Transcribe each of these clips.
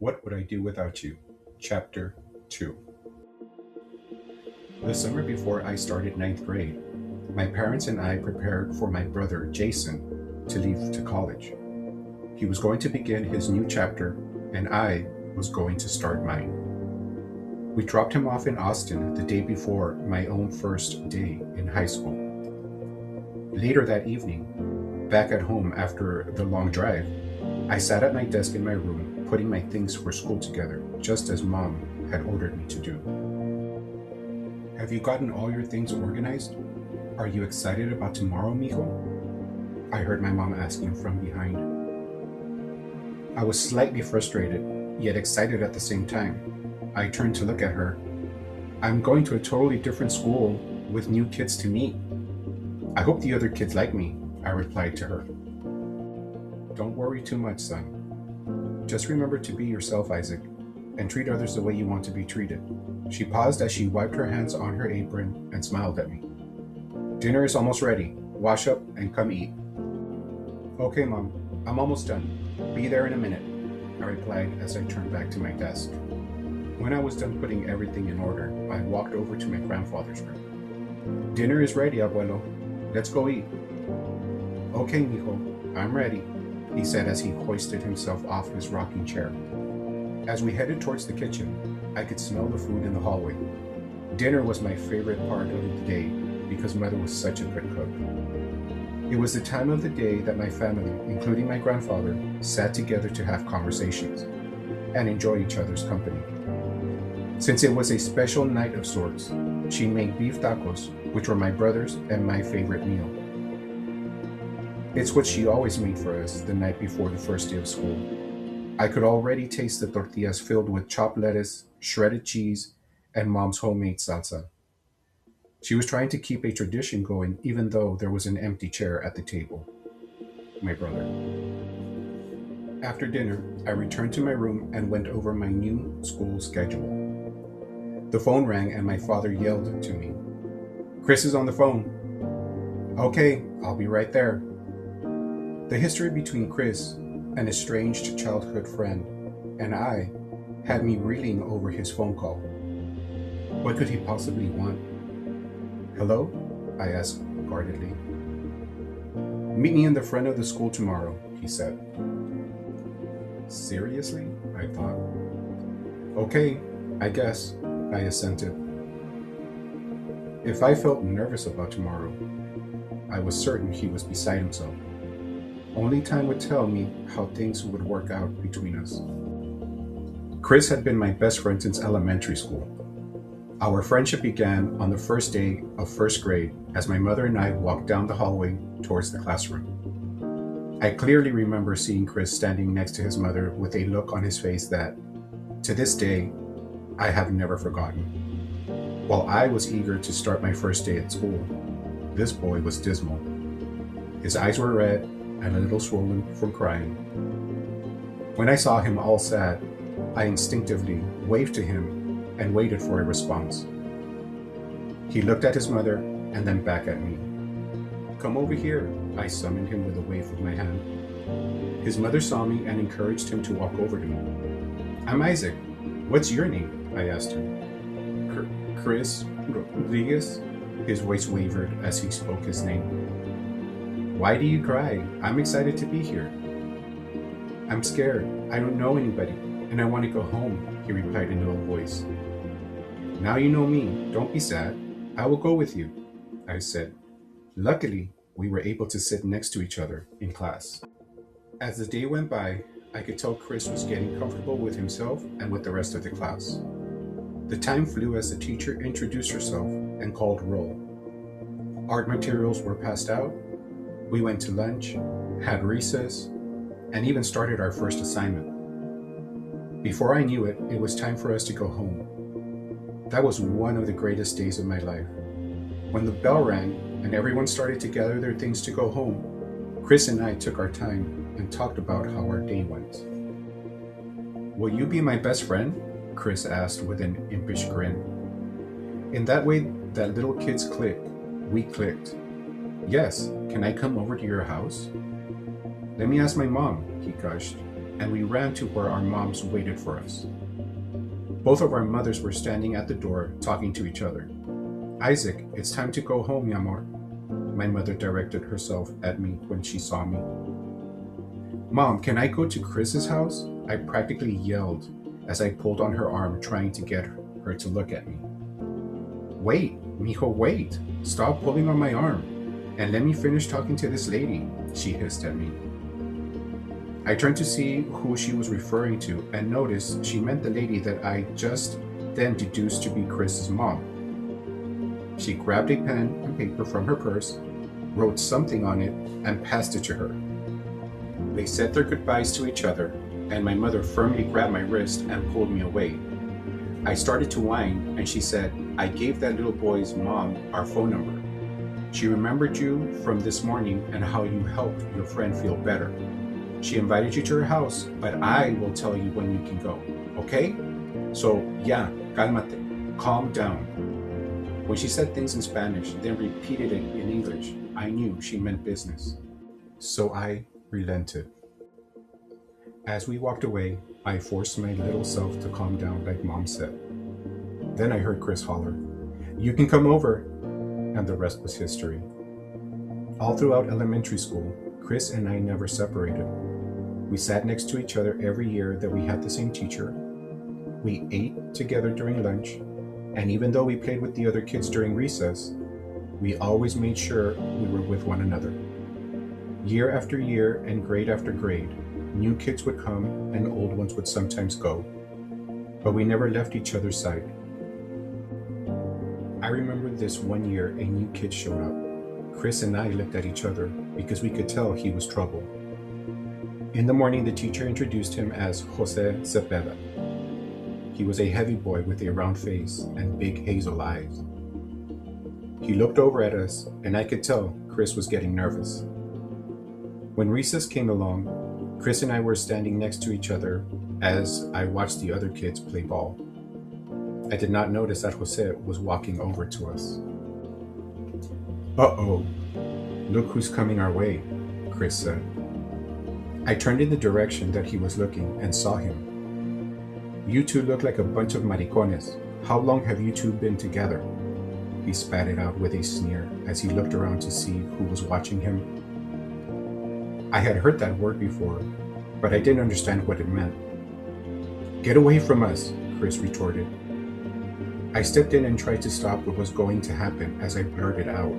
What Would I Do Without You? Chapter 2. The summer before I started ninth grade, my parents and I prepared for my brother Jason to leave to college. He was going to begin his new chapter, and I was going to start mine. We dropped him off in Austin the day before my own first day in high school. Later that evening, back at home after the long drive, I sat at my desk in my room putting my things for school together, just as Mom had ordered me to do. Have you gotten all your things organized? Are you excited about tomorrow, mijo? I heard my mom asking from behind. I was slightly frustrated, yet excited at the same time. I turned to look at her. I'm going to a totally different school with new kids to meet. I hope the other kids like me, I replied to her. Don't worry too much, son. Just remember to be yourself, Isaac, and treat others the way you want to be treated. She paused as she wiped her hands on her apron and smiled at me. Dinner is almost ready. Wash up and come eat. Okay, Mom. I'm almost done. Be there in a minute, I replied as I turned back to my desk. When I was done putting everything in order, I walked over to my grandfather's room. Dinner is ready, abuelo. Let's go eat. Okay, mijo. I'm ready, he said as he hoisted himself off his rocking chair. As we headed towards the kitchen, I could smell the food in the hallway. Dinner was my favorite part of the day because Mother was such a good cook. It was the time of the day that my family, including my grandfather, sat together to have conversations and enjoy each other's company. Since it was a special night of sorts, she made beef tacos, which were my brother's and my favorite meal. It's what she always made for us the night before the first day of school. I could already taste the tortillas filled with chopped lettuce, shredded cheese, and Mom's homemade salsa. She was trying to keep a tradition going even though there was an empty chair at the table. My brother. After dinner, I returned to my room and went over my new school schedule. The phone rang and my father yelled to me, Chris is on the phone. Okay, I'll be right there. The history between Chris, an estranged childhood friend, and I had me reeling over his phone call. What could he possibly want? Hello? I asked guardedly. Meet me in the front of the school tomorrow, he said. Seriously? I thought. Okay, I guess, I assented. If I felt nervous about tomorrow, I was certain he was beside himself. Only time would tell me how things would work out between us. Chris had been my best friend since elementary school. Our friendship began on the first day of first grade as my mother and I walked down the hallway towards the classroom. I clearly remember seeing Chris standing next to his mother with a look on his face that, to this day, I have never forgotten. While I was eager to start my first day at school, this boy was dismal. His eyes were red and a little swollen from crying. When I saw him all sad, I instinctively waved to him and waited for a response. He looked at his mother and then back at me. Come over here, I summoned him with a wave of my hand. His mother saw me and encouraged him to walk over to me. I'm Isaac. What's your name? I asked him. Chris Rodriguez? His voice wavered as he spoke his name. Why do you cry? I'm excited to be here. I'm scared. I don't know anybody, and I want to go home, he replied in a low voice. Now you know me. Don't be sad. I will go with you, I said. Luckily, we were able to sit next to each other in class. As the day went by, I could tell Chris was getting comfortable with himself and with the rest of the class. The time flew as the teacher introduced herself and called roll. Art materials were passed out. We went to lunch, had recess, and even started our first assignment. Before I knew it, it was time for us to go home. That was one of the greatest days of my life. When the bell rang and everyone started to gather their things to go home, Chris and I took our time and talked about how our day went. Will you be my best friend? Chris asked with an impish grin. In that way that little kids click, we clicked. Yes, can I come over to your house? Let me ask my mom, he gushed. and we ran to where our moms waited for us. Both of our mothers were standing at the door talking to each other. "Isaac, it's time to go home, mi amor." My mother directed herself at me when she saw me. "Mom, can I go to Chris's house?" I practically yelled as I pulled on her arm trying to get her to look at me. "Wait, mijo, wait. Stop pulling on my arm and let me finish talking to this lady," she hissed at me. I turned to see who she was referring to and noticed she meant the lady that I just then deduced to be Chris's mom. She grabbed a pen and paper from her purse, wrote something on it, and passed it to her. They said their goodbyes to each other, and my mother firmly grabbed my wrist and pulled me away. I started to whine, and she said, "I gave that little boy's mom our phone number. She remembered you from this morning and how you helped your friend feel better. She invited you to her house, but I will tell you when you can go, okay? So, ya, cálmate, calm down." When she said things in Spanish, then repeated it in English, I knew she meant business. So I relented. As we walked away, I forced my little self to calm down like Mom said. Then I heard Chris holler, "You can come over," and the rest was history. All throughout elementary school, Chris and I never separated. We sat next to each other every year that we had the same teacher. We ate together during lunch, and even though we played with the other kids during recess, we always made sure we were with one another. Year after year and grade after grade, new kids would come and old ones would sometimes go, but we never left each other's side. I remember this one year a new kid showed up. Chris and I looked at each other because we could tell he was trouble. In the morning, the teacher introduced him as Jose Cepeda. He was a heavy boy with a round face and big hazel eyes. He looked over at us, and I could tell Chris was getting nervous. When recess came along, Chris and I were standing next to each other as I watched the other kids play ball. I did not notice that Jose was walking over to us. "Uh-oh, look who's coming our way," Chris said. I turned in the direction that he was looking and saw him. "You two look like a bunch of maricones. How long have you two been together?" He spat it out with a sneer as he looked around to see who was watching him. I had heard that word before, but I didn't understand what it meant. "Get away from us," Chris retorted. I stepped in and tried to stop what was going to happen as I blurted out,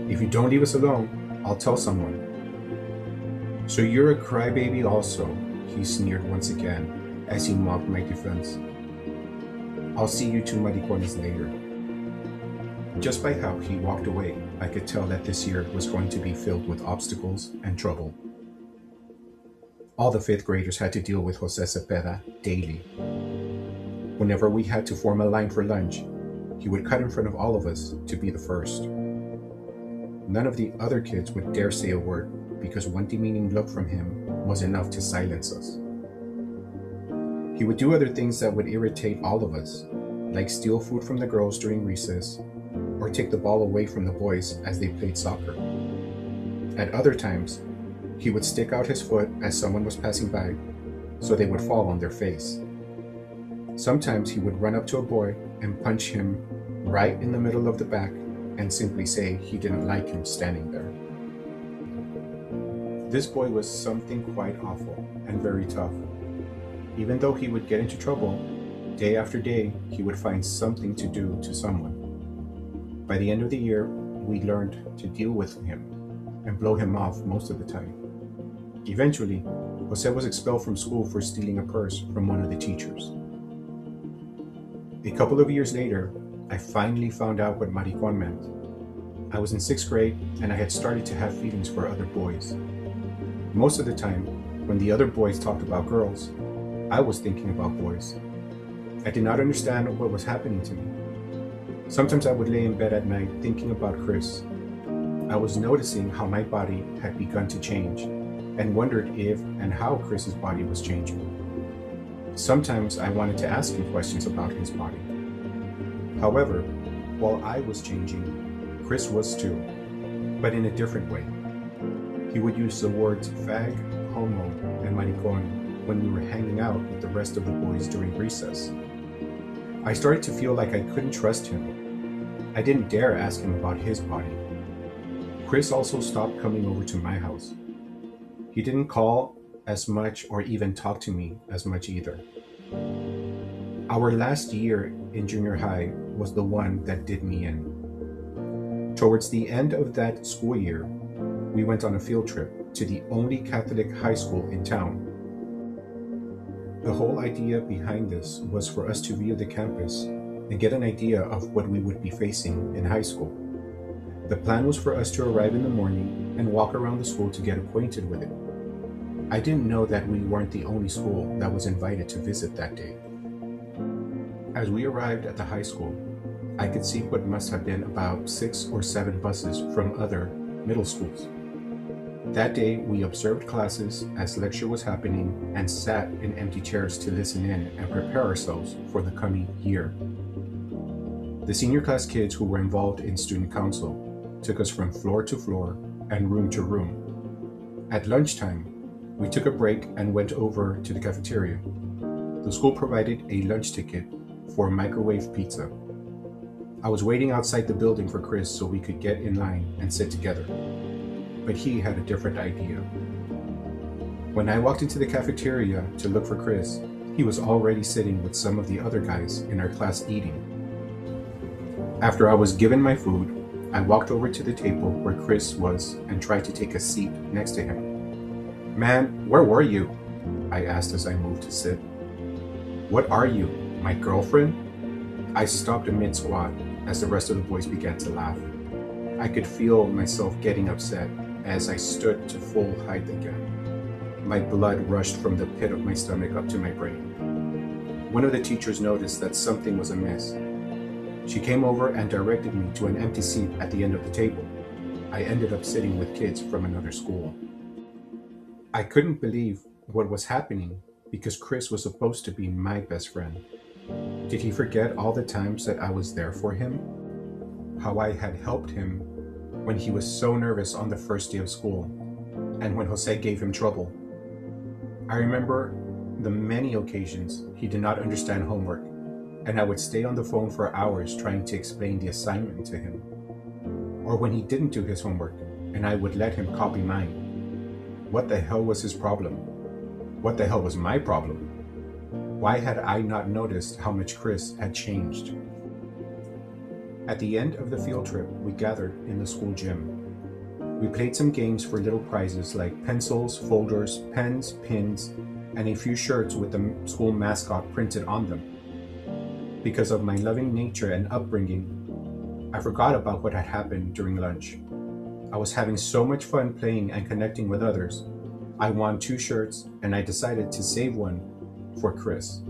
"If you don't leave us alone, I'll tell someone." "So you're a crybaby also," he sneered once again as he mocked my defense. "I'll see you two maricones later." Just by how he walked away, I could tell that this year was going to be filled with obstacles and trouble. All the fifth graders had to deal with Jose Cepeda daily. Whenever we had to form a line for lunch, he would cut in front of all of us to be the first. None of the other kids would dare say a word because one demeaning look from him was enough to silence us. He would do other things that would irritate all of us, like steal food from the girls during recess, or take the ball away from the boys as they played soccer. At other times, he would stick out his foot as someone was passing by, so they would fall on their face. Sometimes he would run up to a boy and punch him right in the middle of the back and simply say he didn't like him standing there. This boy was something quite awful and very tough. Even though he would get into trouble, day after day he would find something to do to someone. By the end of the year, we learned to deal with him and blow him off most of the time. Eventually, Jose was expelled from school for stealing a purse from one of the teachers. A couple of years later, I finally found out what maricón meant. I was in 6th grade and I had started to have feelings for other boys. Most of the time, when the other boys talked about girls, I was thinking about boys. I did not understand what was happening to me. Sometimes I would lay in bed at night thinking about Chris. I was noticing how my body had begun to change and wondered if and how Chris's body was changing. Sometimes I wanted to ask him questions about his body. However, while I was changing, Chris was too, but in a different way. He would use the words fag, homo, and maricón when we were hanging out with the rest of the boys during recess. I started to feel like I couldn't trust him. I didn't dare ask him about his body. Chris also stopped coming over to my house. He didn't call as much or even talk to me as much either. Our last year in junior high was the one that did me in. Towards the end of that school year, we went on a field trip to the only Catholic high school in town. The whole idea behind this was for us to view the campus and get an idea of what we would be facing in high school. The plan was for us to arrive in the morning and walk around the school to get acquainted with it. I didn't know that we weren't the only school that was invited to visit that day. As we arrived at the high school, I could see what must have been about 6 or 7 buses from other middle schools. That day, we observed classes as lecture was happening and sat in empty chairs to listen in and prepare ourselves for the coming year. The senior class kids who were involved in student council took us from floor to floor and room to room. At lunchtime, we took a break and went over to the cafeteria. The school provided a lunch ticket for microwave pizza. I was waiting outside the building for Chris so we could get in line and sit together, but he had a different idea. When I walked into the cafeteria to look for Chris, he was already sitting with some of the other guys in our class eating. After I was given my food, I walked over to the table where Chris was and tried to take a seat next to him. "Man, where were you?" I asked as I moved to sit. "What are you, my girlfriend?" I stopped mid-squat as the rest of the boys began to laugh. I could feel myself getting upset as I stood to full height again. My blood rushed from the pit of my stomach up to my brain. One of the teachers noticed that something was amiss. She came over and directed me to an empty seat at the end of the table. I ended up sitting with kids from another school. I couldn't believe what was happening because Chris was supposed to be my best friend. Did he forget all the times that I was there for him? How I had helped him when he was so nervous on the first day of school, and when Jose gave him trouble. I remember the many occasions he did not understand homework, and I would stay on the phone for hours trying to explain the assignment to him. Or when he didn't do his homework, and I would let him copy mine. What the hell was his problem? What the hell was my problem? Why had I not noticed how much Chris had changed? At the end of the field trip, we gathered in the school gym. We played some games for little prizes like pencils, folders, pens, pins, and a few shirts with the school mascot printed on them. Because of my loving nature and upbringing, I forgot about what had happened during lunch. I was having so much fun playing and connecting with others. I won 2 shirts and I decided to save one for Chris.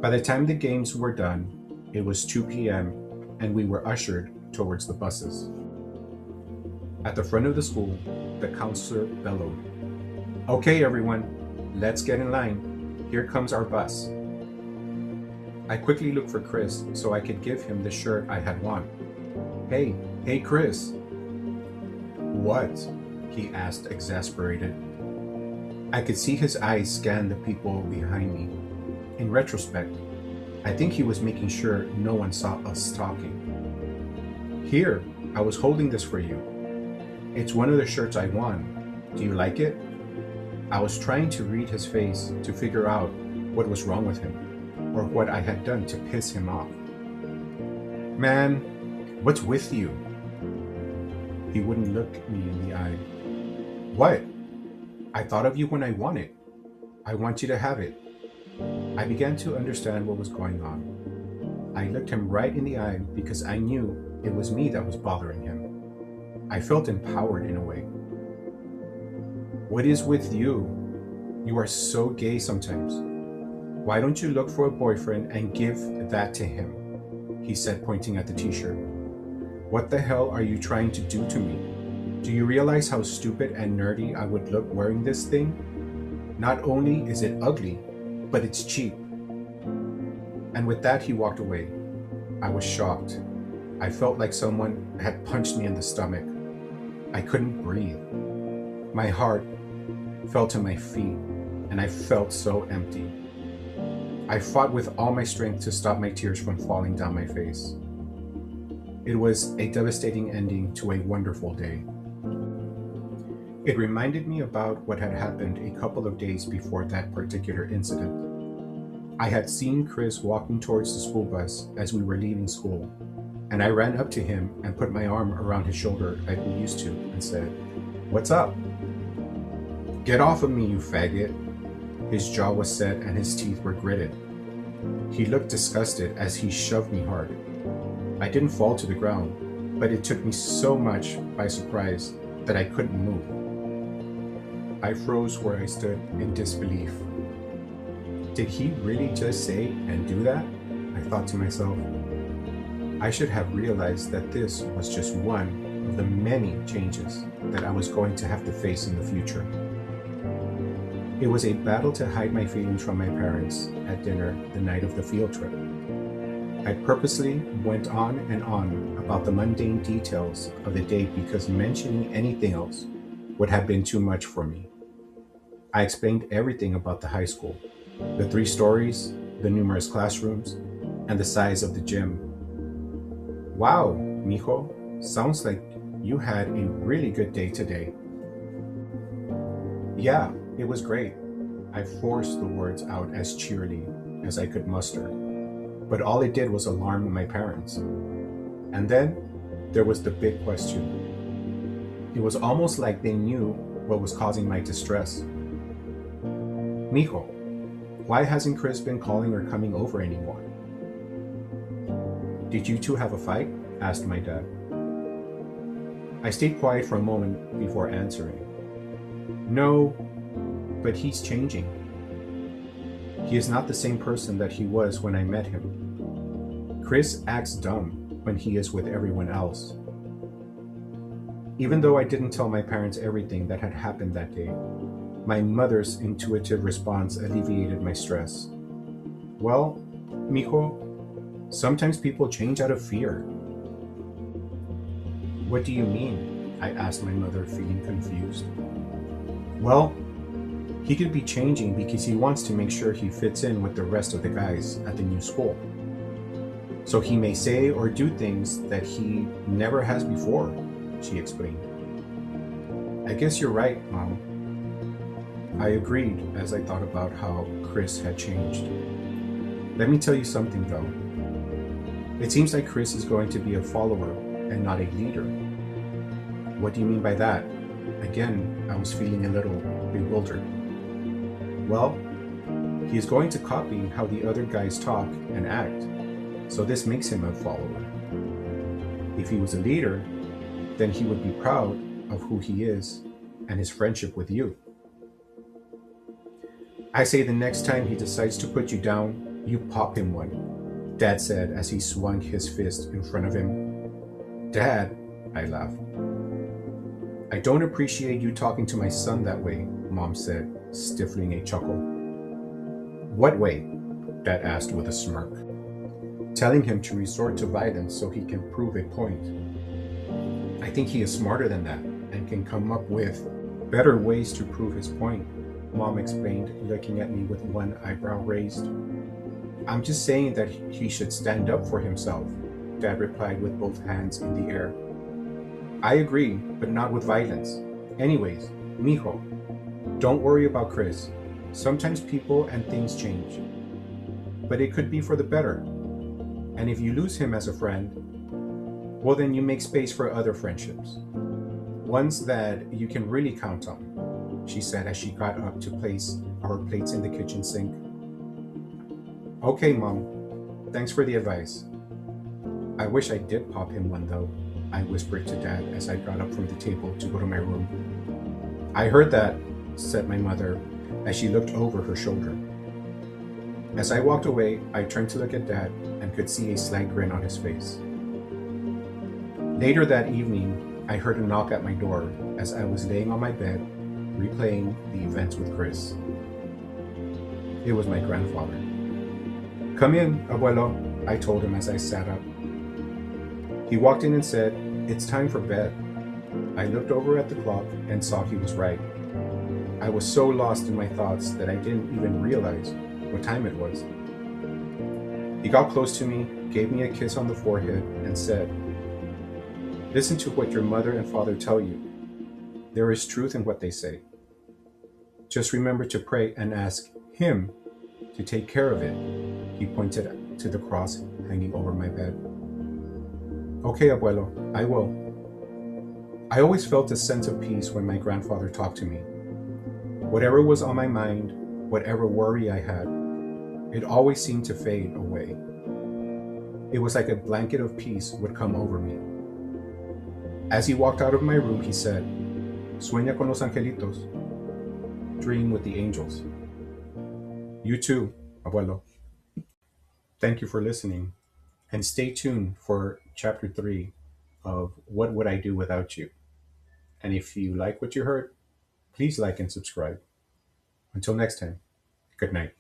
By the time the games were done, it was 2 p.m. and we were ushered towards the buses. At the front of the school, the counselor bellowed, "Okay, everyone, let's get in line. Here comes our bus." I quickly looked for Chris so I could give him the shirt I had won. Hey, Chris." "What?" he asked, exasperated. I could see his eyes scan the people behind me. In retrospect, I think he was making sure no one saw us talking. "Here, I was holding this for you. It's one of the shirts I won. Do you like it?" I was trying to read his face to figure out what was wrong with him, or what I had done to piss him off. "Man, what's with you?" He wouldn't look me in the eye. "What? I thought of you when I won it. I want you to have it." I began to understand what was going on. I looked him right in the eye because I knew it was me that was bothering him. I felt empowered in a way. "What is with you? You are so gay sometimes. Why don't you look for a boyfriend and give that to him?" he said, pointing at the t-shirt. "What the hell are you trying to do to me? Do you realize how stupid and nerdy I would look wearing this thing? Not only is it ugly, but it's cheap." And with that, he walked away. I was shocked. I felt like someone had punched me in the stomach. I couldn't breathe. My heart fell to my feet. and I felt so empty. I fought with all my strength to stop my tears from falling down my face. It was a devastating ending to a wonderful day. It reminded me about what had happened a couple of days before that particular incident. I had seen Chris walking towards the school bus as we were leaving school, and I ran up to him and put my arm around his shoulder like we used to and said, "What's up?" "Get off of me, you faggot." His jaw was set and his teeth were gritted. He looked disgusted as he shoved me hard. I didn't fall to the ground, but it took me so much by surprise that I couldn't move. I froze where I stood in disbelief. Did he really just say and do that? I thought to myself. I should have realized that this was just one of the many changes that I was going to have to face in the future. It was a battle to hide my feelings from my parents at dinner the night of the field trip. I purposely went on and on about the mundane details of the day because mentioning anything else would have been too much for me. I explained everything about the high school, the 3 stories, the numerous classrooms, and the size of the gym. "Wow, mijo, sounds like you had a really good day today." "Yeah, it was great." I forced the words out as cheerily as I could muster, but all it did was alarm my parents. And then there was the big question. It was almost like they knew what was causing my distress. "Mijo, why hasn't Chris been calling or coming over anymore?" "Did you two have a fight?" asked my dad. I stayed quiet for a moment before answering. "No, but he's changing. He is not the same person that he was when I met him. Chris acts dumb when he is with everyone else." Even though I didn't tell my parents everything that had happened that day, my mother's intuitive response alleviated my stress. "Well, mijo, sometimes people change out of fear." "What do you mean?" I asked my mother, feeling confused. "Well, he could be changing because he wants to make sure he fits in with the rest of the guys at the new school. So he may say or do things that he never has before," she explained. "I guess you're right, Mom." I agreed as I thought about how Chris had changed. Let me tell you something though. It seems like Chris is going to be a follower and not a leader. What do you mean by that? Again, I was feeling a little bewildered. Well, he is going to copy how the other guys talk and act, so this makes him a follower. If he was a leader, then he would be proud of who he is and his friendship with you. I say the next time he decides to put you down, you pop him one, Dad said as he swung his fist in front of him. "Dad," I laughed. "I don't appreciate you talking to my son that way," Mom said, stifling a chuckle. "What way?" Dad asked with a smirk. "Telling him to resort to violence so he can prove a point. I think he is smarter than that and can come up with better ways to prove his point," Mom explained, looking at me with one eyebrow raised. "I'm just saying that he should stand up for himself," Dad replied with both hands in the air. "I agree, but not with violence. Anyways, mijo, don't worry about Chris. Sometimes people and things change. But it could be for the better. And if you lose him as a friend, well then you make space for other friendships. Ones that you can really count on," she said as she got up to place our plates in the kitchen sink. "Okay, Mom. Thanks for the advice. I wish I did pop him one though," I whispered to Dad as I got up from the table to go to my room. "I heard that," said my mother as she looked over her shoulder. As I walked away, I turned to look at Dad and could see a slight grin on his face. Later that evening, I heard a knock at my door as I was laying on my bed, replaying the events with Chris. It was my grandfather. "Come in, abuelo," I told him as I sat up. He walked in and said, "It's time for bed." I looked over at the clock and saw he was right. I was so lost in my thoughts that I didn't even realize what time it was. He got close to me, gave me a kiss on the forehead, and said, "Listen to what your mother and father tell you. There is truth in what they say. Just remember to pray and ask Him to take care of it." He pointed to the cross hanging over my bed. "Okay, abuelo, I will." I always felt a sense of peace when my grandfather talked to me. Whatever was on my mind, whatever worry I had, it always seemed to fade away. It was like a blanket of peace would come over me. As he walked out of my room, he said, "Sueña con los angelitos." Dream with the angels. You too, abuelo. Thank you for listening, and stay tuned for chapter 3 of What Would I Do Without You? And if you like what you heard, please like and subscribe. Until next time, good night.